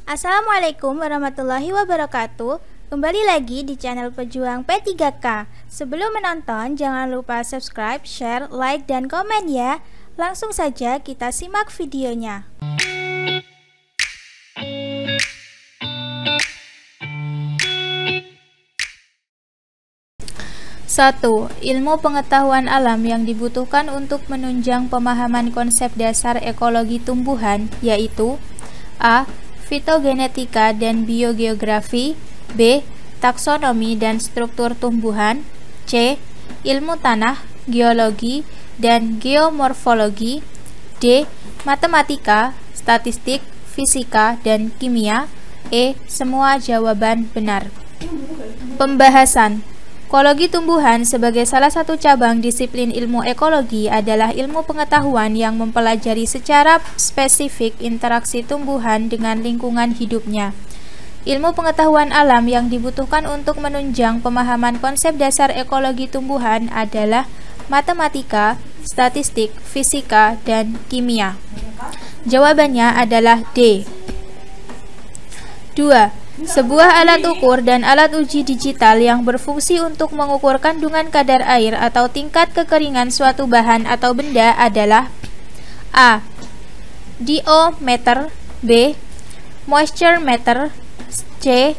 Assalamualaikum warahmatullahi wabarakatuh. Kembali lagi di channel Pejuang P3K. Sebelum menonton, jangan lupa subscribe, share, like, dan komen ya. Langsung saja kita simak videonya. 1. Ilmu pengetahuan alam yang dibutuhkan untuk menunjang pemahaman konsep dasar ekologi tumbuhan, yaitu A. Fitogenetika dan biogeografi, B. Taksonomi dan struktur tumbuhan, C. Ilmu tanah, geologi, dan geomorfologi, D. Matematika, statistik, fisika, dan kimia, E. Semua jawaban benar. Pembahasan. Ekologi tumbuhan sebagai salah satu cabang disiplin ilmu ekologi adalah ilmu pengetahuan yang mempelajari secara spesifik interaksi tumbuhan dengan lingkungan hidupnya. Ilmu pengetahuan alam yang dibutuhkan untuk menunjang pemahaman konsep dasar ekologi tumbuhan adalah matematika, statistik, fisika, dan kimia. Jawabannya adalah D. 2. Sebuah alat ukur dan alat uji digital yang berfungsi untuk mengukur kandungan kadar air atau tingkat kekeringan suatu bahan atau benda adalah A. DO meter, B. Moisture meter, C.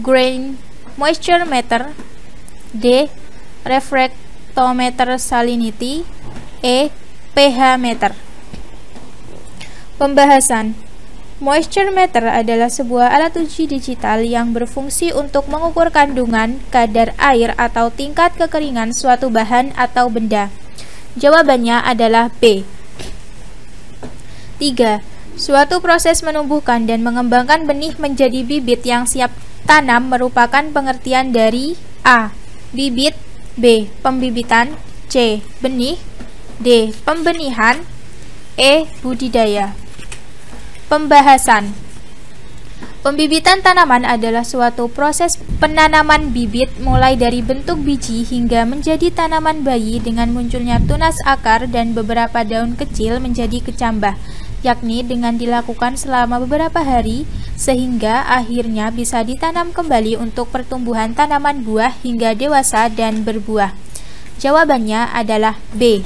Grain moisture meter, D. Refractometer salinity, E. pH meter. Pembahasan. Moisture meter adalah sebuah alat uji digital yang berfungsi untuk mengukur kandungan kadar air atau tingkat kekeringan suatu bahan atau benda. Jawabannya adalah B. 3. Suatu proses menumbuhkan dan mengembangkan benih menjadi bibit yang siap tanam merupakan pengertian dari A. Bibit, B. Pembibitan, C. Benih, D. Pembenihan, E. Budidaya. Pembahasan. Pembibitan tanaman adalah suatu proses penanaman bibit mulai dari bentuk biji hingga menjadi tanaman bayi dengan munculnya tunas akar dan beberapa daun kecil menjadi kecambah, yakni dengan dilakukan selama beberapa hari sehingga akhirnya bisa ditanam kembali untuk pertumbuhan tanaman buah hingga dewasa dan berbuah. Jawabannya adalah B.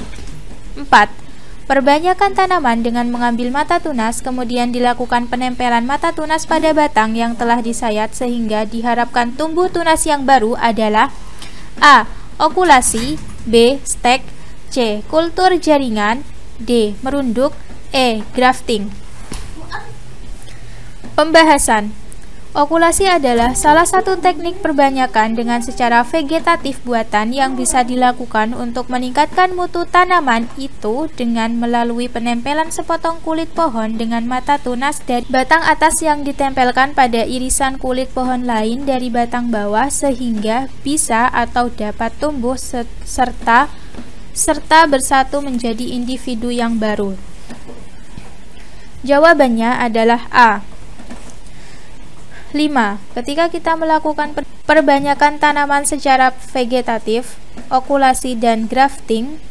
4. Perbanyakan tanaman dengan mengambil mata tunas, kemudian dilakukan penempelan mata tunas pada batang yang telah disayat sehingga diharapkan tumbuh tunas yang baru adalah A. Okulasi, B. Stek, C. Kultur jaringan, D. Merunduk, E. Grafting. Pembahasan. Okulasi adalah salah satu teknik perbanyakan dengan secara vegetatif buatan yang bisa dilakukan untuk meningkatkan mutu tanaman itu dengan melalui penempelan sepotong kulit pohon dengan mata tunas dari batang atas yang ditempelkan pada irisan kulit pohon lain dari batang bawah sehingga bisa atau dapat tumbuh serta bersatu menjadi individu yang baru. Jawabannya adalah A. 5. Ketika kita melakukan perbanyakan tanaman secara vegetatif, okulasi, dan grafting,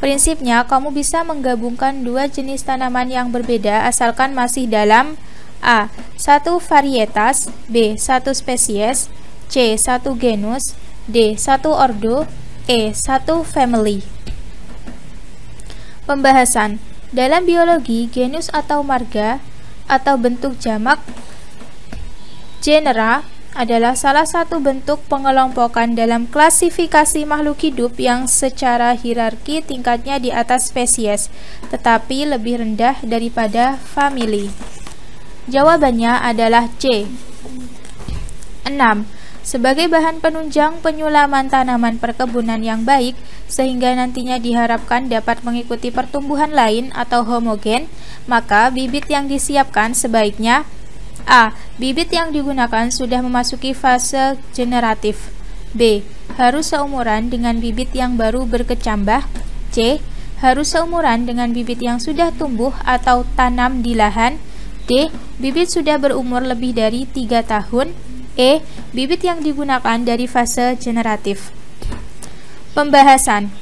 prinsipnya kamu bisa menggabungkan dua jenis tanaman yang berbeda asalkan masih dalam A. Satu varietas, B. Satu spesies, C. Satu genus, D. Satu ordo, E. Satu family. Pembahasan. Dalam biologi, genus atau marga atau bentuk jamak genera adalah salah satu bentuk pengelompokan dalam klasifikasi makhluk hidup yang secara hierarki tingkatnya di atas spesies, tetapi lebih rendah daripada famili. Jawabannya adalah C. 6. Sebagai bahan penunjang penyulaman tanaman perkebunan yang baik, sehingga nantinya diharapkan dapat mengikuti pertumbuhan lain atau homogen, maka bibit yang disiapkan sebaiknya A. Bibit yang digunakan sudah memasuki fase generatif. B. Harus seumuran dengan bibit yang baru berkecambah. C. Harus seumuran dengan bibit yang sudah tumbuh atau tanam di lahan. D. Bibit sudah berumur lebih dari 3 tahun. E. Bibit yang digunakan dari fase generatif. Pembahasan.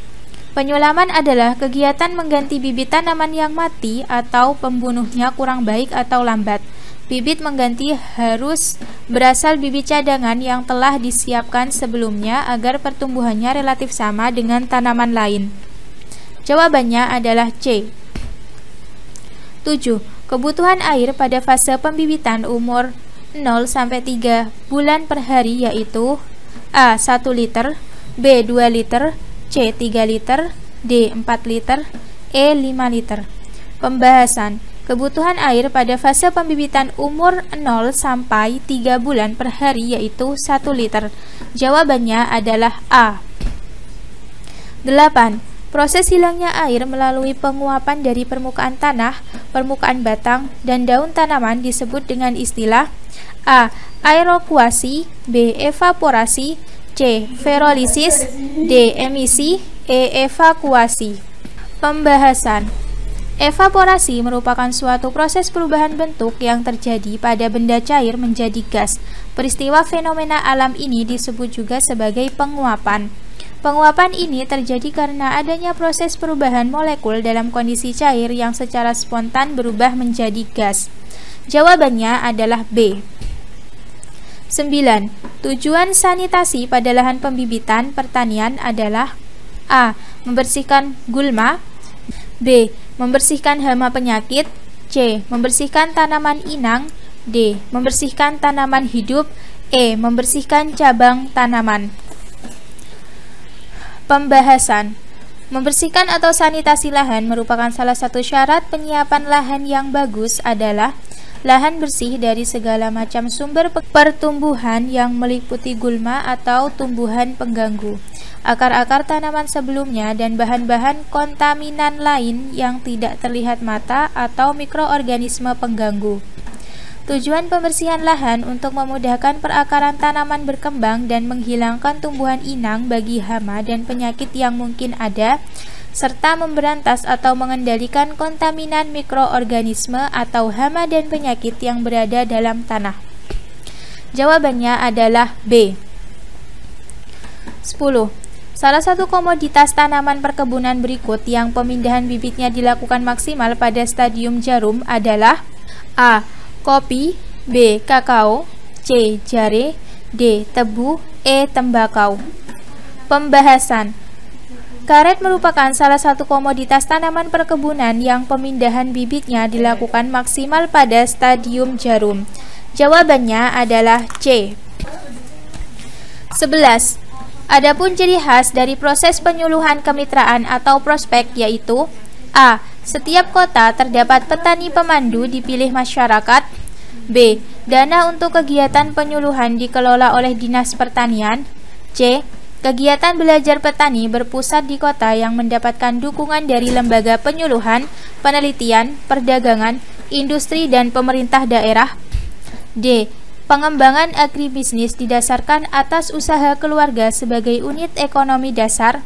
Penyulaman adalah kegiatan mengganti bibit tanaman yang mati atau pembunuhnya kurang baik atau lambat. Bibit mengganti harus berasal bibit cadangan yang telah disiapkan sebelumnya agar pertumbuhannya relatif sama dengan tanaman lain. Jawabannya adalah C. 7. Kebutuhan air pada fase pembibitan umur 0-3 bulan per hari yaitu A. 1 liter, B. 2 liter, C. 3 liter, D. 4 liter, E. 5 liter. Pembahasan. Kebutuhan air pada fase pembibitan umur 0-3 bulan per hari yaitu 1 liter. Jawabannya adalah A. 8. Proses hilangnya air melalui penguapan dari permukaan tanah, permukaan batang, dan daun tanaman disebut dengan istilah A. Aerokuasi, B. Evaporasi, C. Ferolisis, D. Emisi, E. Evakuasi. Pembahasan. Evaporasi merupakan suatu proses perubahan bentuk yang terjadi pada benda cair menjadi gas. Peristiwa fenomena alam ini disebut juga sebagai penguapan. Penguapan ini terjadi karena adanya proses perubahan molekul dalam kondisi cair yang secara spontan berubah menjadi gas. Jawabannya adalah B. 9. Tujuan sanitasi pada lahan pembibitan pertanian adalah A. Membersihkan gulma, B. Membersihkan hama penyakit, C. Membersihkan tanaman inang, D. Membersihkan tanaman hidup, E. Membersihkan cabang tanaman. Pembahasan. Membersihkan atau sanitasi lahan merupakan salah satu syarat penyiapan lahan yang bagus adalah lahan bersih dari segala macam sumber pertumbuhan yang meliputi gulma atau tumbuhan pengganggu, akar-akar tanaman sebelumnya, dan bahan-bahan kontaminan lain yang tidak terlihat mata atau mikroorganisme pengganggu. Tujuan pembersihan lahan untuk memudahkan perakaran tanaman berkembang dan menghilangkan tumbuhan inang bagi hama dan penyakit yang mungkin ada, serta memberantas atau mengendalikan kontaminan mikroorganisme atau hama dan penyakit yang berada dalam tanah. Jawabannya adalah B. 10. Salah satu komoditas tanaman perkebunan berikut yang pemindahan bibitnya dilakukan maksimal pada stadium jarum adalah A. Kopi, B. Kakao, C. Jare, D. Tebu, E. Tembakau. Pembahasan. Karet merupakan salah satu komoditas tanaman perkebunan yang pemindahan bibitnya dilakukan maksimal pada stadium jarum. Jawabannya adalah C. 11. Adapun ciri khas dari proses penyuluhan kemitraan atau prospek yaitu A. Setiap kota terdapat petani pemandu dipilih masyarakat, B. Dana untuk kegiatan penyuluhan dikelola oleh Dinas Pertanian, C. Kegiatan belajar petani berpusat di kota yang mendapatkan dukungan dari lembaga penyuluhan, penelitian, perdagangan, industri, dan pemerintah daerah, D. Pengembangan agribisnis didasarkan atas usaha keluarga sebagai unit ekonomi dasar,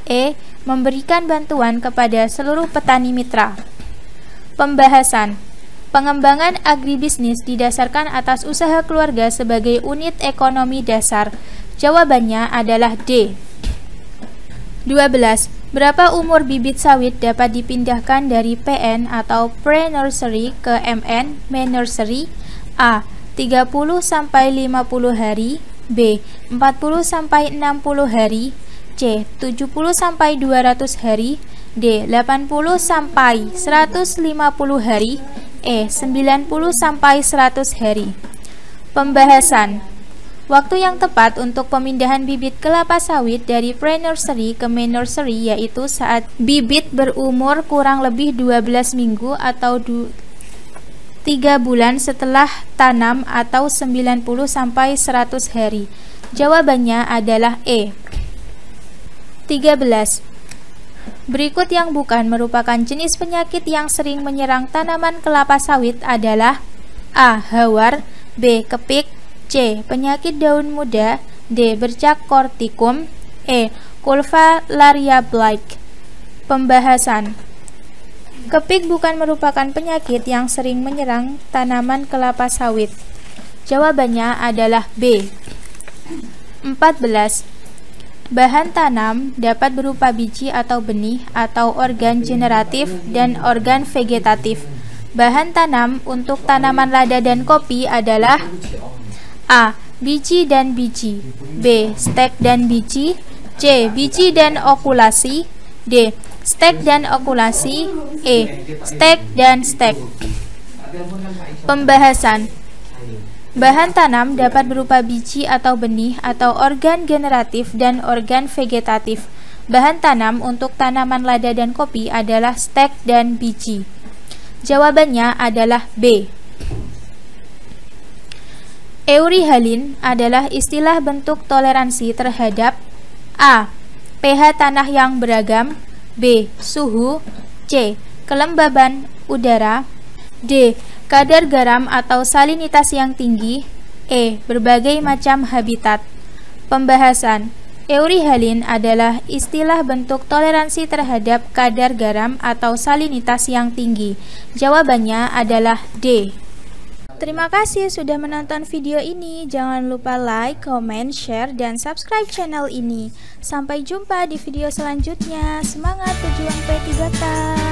E. Memberikan bantuan kepada seluruh petani mitra. Pembahasan. Pengembangan agribisnis didasarkan atas usaha keluarga sebagai unit ekonomi dasar. Jawabannya adalah D. 12. Berapa umur bibit sawit dapat dipindahkan dari PN atau pre-nursery ke MN, main nursery? A. 30-50 hari, B. 40-60 hari, C. 70-200 hari, D. 80-150 hari, E. 90-100 hari. Pembahasan. Waktu yang tepat untuk pemindahan bibit kelapa sawit dari pre-nursery ke main nursery yaitu saat bibit berumur kurang lebih 12 minggu atau 3 bulan setelah tanam atau 90-100 hari. Jawabannya adalah E. 13. Berikut yang bukan merupakan jenis penyakit yang sering menyerang tanaman kelapa sawit adalah A. Hawar, B. Kepik, C. Penyakit daun muda, D. Bercak kortikum, E. Culvalaria blight. Pembahasan. Kepik bukan merupakan penyakit yang sering menyerang tanaman kelapa sawit. Jawabannya adalah B. 14. Bahan tanam dapat berupa biji atau benih atau organ generatif dan organ vegetatif. Bahan tanam untuk tanaman lada dan kopi adalah A. Biji dan biji, B. Stek dan biji, C. Biji dan okulasi, D. Stek dan okulasi, E. Stek dan stek. Pembahasan. Bahan tanam dapat berupa biji atau benih atau organ generatif dan organ vegetatif. Bahan tanam untuk tanaman lada dan kopi adalah stek dan biji. Jawabannya adalah B. Euryhalin adalah istilah bentuk toleransi terhadap A. pH tanah yang beragam, B. Suhu, C. Kelembaban udara, D. Kadar garam atau salinitas yang tinggi, E. Berbagai macam habitat. Pembahasan. Euryhalin adalah istilah bentuk toleransi terhadap kadar garam atau salinitas yang tinggi. Jawabannya adalah D. Terima kasih sudah menonton video ini. Jangan lupa like, comment, share, dan subscribe channel ini. Sampai jumpa di video selanjutnya. Semangat pejuang P3K!